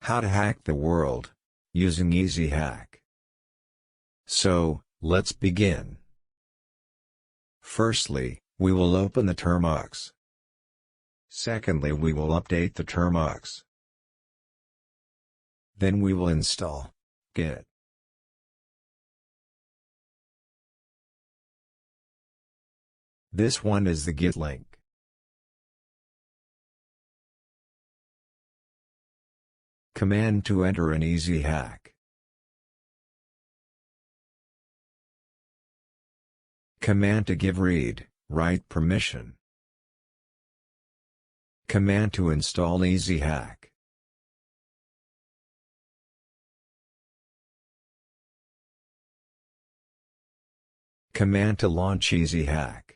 How to hack the world, using EasyHack. So, let's begin. Firstly, we will open the Termux. Secondly, we will update the Termux. Then we will install Git. This one is the Git link. Command to enter an EasyHack. Command to give read/write permission. Command to install EasyHack. Command to launch EasyHack.